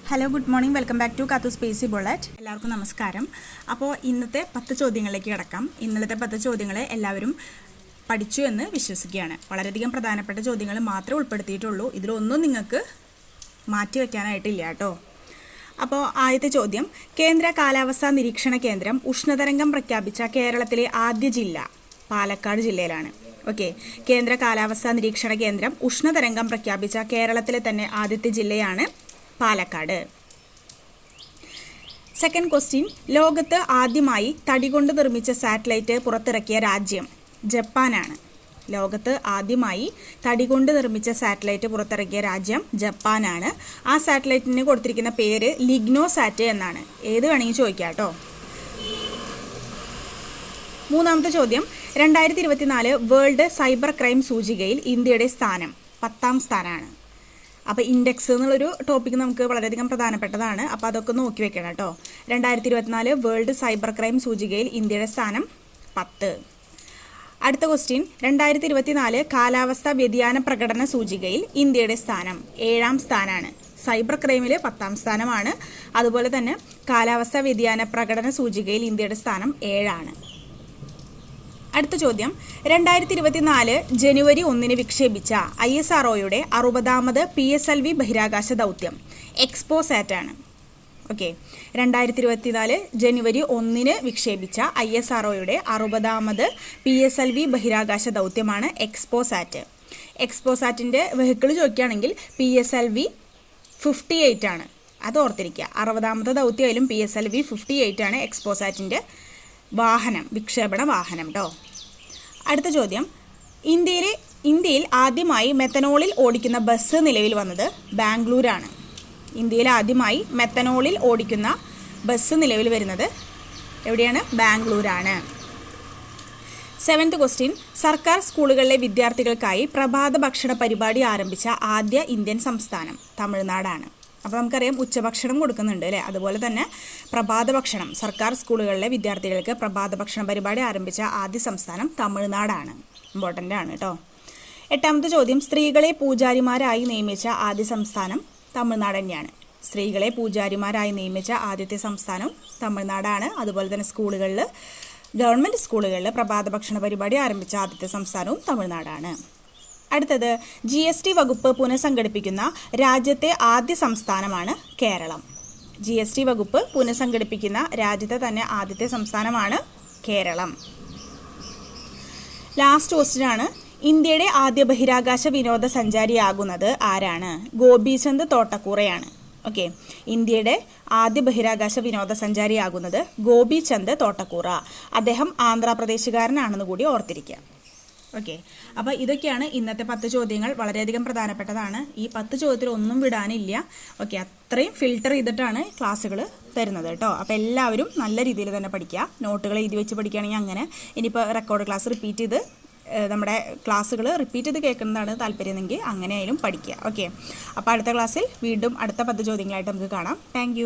Hello good morning welcome back to കാത്തു സ്പേസി ബുള്ളറ്റ്. എല്ലാവർക്കും നമസ്കാരം. അപ്പോൾ ഇന്നത്തെ 10 ചോദ്യങ്ങളിലേക്ക് കിടക്കാം. ഇന്നലത്തെ 10 ചോദ്യങ്ങൾ എല്ലാവരും പഠിച്ചു എന്ന് വിശ്വസിക്കുകയാണ്. വളരെയധികം പ്രധാനപ്പെട്ട ചോദ്യങ്ങൾ മാത്രമേ ഉൾപ്പെടുത്തിയിട്ടുള്ളൂ. ഇതിലൊന്നും നിങ്ങൾക്ക് മാറ്റി വയ്ക്കാനായിട്ടില്ല കേട്ടോ. അപ്പോൾ ആദ്യത്തെ ചോദ്യം, കേന്ദ്ര കാലാവസ്ഥാ നിരീക്ഷണ കേന്ദ്രം ഉഷ്ണതരംഗം പ്രഖ്യാപിച്ച കേരളത്തിലെ ആദ്യ ജില്ല പാലക്കാട് ജില്ലയിലാണ്. ഓക്കെ, കേന്ദ്ര കാലാവസ്ഥാ നിരീക്ഷണ കേന്ദ്രം ഉഷ്ണതരംഗം പ്രഖ്യാപിച്ച കേരളത്തിലെ തന്നെ ആദ്യത്തെ ജില്ലയാണ് പാലക്കാട്. സെക്കൻഡ് ക്വസ്റ്റ്യൻ, ലോകത്ത് ആദ്യമായി തടി കൊണ്ട് നിർമ്മിച്ച സാറ്റലൈറ്റ് പുറത്തിറക്കിയ രാജ്യം ജപ്പാനാണ്. ലോകത്ത് ആദ്യമായി തടി കൊണ്ട് നിർമ്മിച്ച സാറ്റലൈറ്റ് പുറത്തിറക്കിയ രാജ്യം ജപ്പാനാണ്. ആ സാറ്റലൈറ്റിന് കൊടുത്തിരിക്കുന്ന പേര് ലിഗ്നോസാറ്റ് എന്നാണ്. ഏത് വേണമെങ്കിൽ ചോദിക്കാം കേട്ടോ. മൂന്നാമത്തെ ചോദ്യം, 2024 വേൾഡ് സൈബർ ക്രൈം സൂചികയിൽ ഇന്ത്യയുടെ സ്ഥാനം 10ാം സ്ഥാനമാണ്. അപ്പോൾ ഇൻഡെക്സ് എന്നുള്ളൊരു ടോപ്പിക്ക് നമുക്ക് വളരെയധികം പ്രധാനപ്പെട്ടതാണ്. അപ്പോൾ അതൊക്കെ നോക്കി വെക്കണം കേട്ടോ. 2024 വേൾഡ് സൈബർ ക്രൈം സൂചികയിൽ ഇന്ത്യയുടെ സ്ഥാനം 10. അടുത്ത ക്വസ്റ്റ്യൻ, 2024 കാലാവസ്ഥാ വ്യതിയാന പ്രകടന സൂചികയിൽ ഇന്ത്യയുടെ സ്ഥാനം 7ാം സ്ഥാനമാണ്. സൈബർ ക്രൈമിൽ 10ാം സ്ഥാനമാണ്. അതുപോലെ തന്നെ കാലാവസ്ഥാ വ്യതിയാന പ്രകടന സൂചികയിൽ ഇന്ത്യയുടെ സ്ഥാനം 7ആണ്. അടുത്ത ചോദ്യം, 2024 ജനുവരി 1 വിക്ഷേപിച്ച ISROയുടെ 60ാമത് PSLV ബഹിരാകാശ ദൗത്യം എക്സ്പോസാറ്റ് ആണ്. ഓക്കെ, 2024 ജനുവരി 1 വിക്ഷേപിച്ച ISROയുടെ 60ാമത് PSLV ബഹിരാകാശ ദൗത്യമാണ് എക്സ്പോസാറ്റ്. എക്സ്പോസാറ്റിൻ്റെ വെഹിക്കിൾ ചോദിക്കുകയാണെങ്കിൽ PSLV 58 ആണ്. അത് ഓർത്തിരിക്കുക. 60ാമത്തെ ദൗത്യമായാലും PSLV 58 ആണ് എക്സ്പോസാറ്റിൻ്റെ വാഹനം, വിക്ഷേപണ വാഹനം കേട്ടോ. അടുത്ത ചോദ്യം, ഇന്ത്യയിൽ ആദ്യമായി മെത്തനോളിൽ ഓടിക്കുന്ന ബസ് നിലവിൽ വന്നത് ബാംഗ്ലൂരാണ്. ഇന്ത്യയിൽ ആദ്യമായി മെത്തനോളിൽ ഓടിക്കുന്ന ബസ് നിലവിൽ വരുന്നത് എവിടെയാണ്? ബാംഗ്ലൂരാണ്. 7th ക്വസ്റ്റ്യൻ, സർക്കാർ സ്കൂളുകളിലെ വിദ്യാർത്ഥികൾക്കായി പ്രഭാത ഭക്ഷണ പരിപാടി ആരംഭിച്ച ആദ്യ ഇന്ത്യൻ സംസ്ഥാനം തമിഴ്നാടാണ്. അപ്പോൾ നമുക്കറിയാം ഉച്ചഭക്ഷണം കൊടുക്കുന്നുണ്ട് അല്ലേ. അതുപോലെ തന്നെ പ്രഭാത ഭക്ഷണം, സർക്കാർ സ്കൂളുകളിലെ വിദ്യാർത്ഥികൾക്ക് പ്രഭാത ഭക്ഷണ പരിപാടി ആരംഭിച്ച ആദ്യ സംസ്ഥാനം തമിഴ്നാടാണ്. ഇമ്പോർട്ടൻ്റ് ആണ് കേട്ടോ. 8ാമത്തെ ചോദ്യം, സ്ത്രീകളെ പൂജാരിമാരായി നിയമിച്ച ആദ്യ സംസ്ഥാനം തമിഴ്നാട് തന്നെയാണ്. സ്ത്രീകളെ പൂജാരിമാരായി നിയമിച്ച ആദ്യത്തെ സംസ്ഥാനം തമിഴ്നാടാണ്. അതുപോലെ തന്നെ സ്കൂളുകളിൽ, ഗവൺമെൻറ് സ്കൂളുകളിൽ പ്രഭാത ഭക്ഷണ പരിപാടി ആരംഭിച്ച ആദ്യത്തെ സംസ്ഥാനവും തമിഴ്നാടാണ്. അടുത്തത്, GST വകുപ്പ് പുനഃസംഘടിപ്പിക്കുന്ന രാജ്യത്തെ ആദ്യ സംസ്ഥാനമാണ് കേരളം. GST വകുപ്പ് പുനഃസംഘടിപ്പിക്കുന്ന രാജ്യത്തെ തന്നെ ആദ്യത്തെ സംസ്ഥാനമാണ് കേരളം. ലാസ്റ്റ് ക്വസ്റ്റ്യൻ ആണ്, ഇന്ത്യയുടെ ആദ്യ ബഹിരാകാശ വിനോദസഞ്ചാരിയാകുന്നത് ആരാണ്? ഗോപീചന്ദ് തോട്ടക്കൂറയാണ്. ഓക്കെ, ഇന്ത്യയുടെ ആദ്യ ബഹിരാകാശ വിനോദസഞ്ചാരിയാകുന്നത് ഗോപീചന്ദ് തോട്ടക്കൂറ. അദ്ദേഹം ആന്ധ്രാപ്രദേശുകാരനാണെന്ന് കൂടി ഓർത്തിരിക്കുക. ഓക്കെ, അപ്പോൾ ഇതൊക്കെയാണ് ഇന്നത്തെ 10 ചോദ്യങ്ങൾ. വളരെയധികം പ്രധാനപ്പെട്ടതാണ്. ഈ 10 ചോദ്യത്തിൽ ഒന്നും വിടാനില്ല. ഓക്കെ, അത്രയും ഫിൽട്ടർ ചെയ്തിട്ടാണ് ക്ലാസ്സുകൾ തരുന്നത് കേട്ടോ. അപ്പോൾ എല്ലാവരും നല്ല രീതിയിൽ തന്നെ പഠിക്കുക. നോട്ടുകൾ എഴുതി വെച്ച് പഠിക്കുകയാണെങ്കിൽ അങ്ങനെ. ഇനിയിപ്പോൾ റെക്കോർഡ് ക്ലാസ് റിപ്പീറ്റ് ചെയ്ത് നമ്മുടെ ക്ലാസ്സുകൾ റിപ്പീറ്റ് ചെയ്ത് കേൾക്കുന്നതാണ് താല്പര്യമെങ്കിൽ അങ്ങനെയായാലും പഠിക്കുക. ഓക്കെ, അപ്പോൾ അടുത്ത ക്ലാസ്സിൽ വീണ്ടും അടുത്ത 10 ചോദ്യങ്ങളായിട്ട് നമുക്ക് കാണാം. താങ്ക്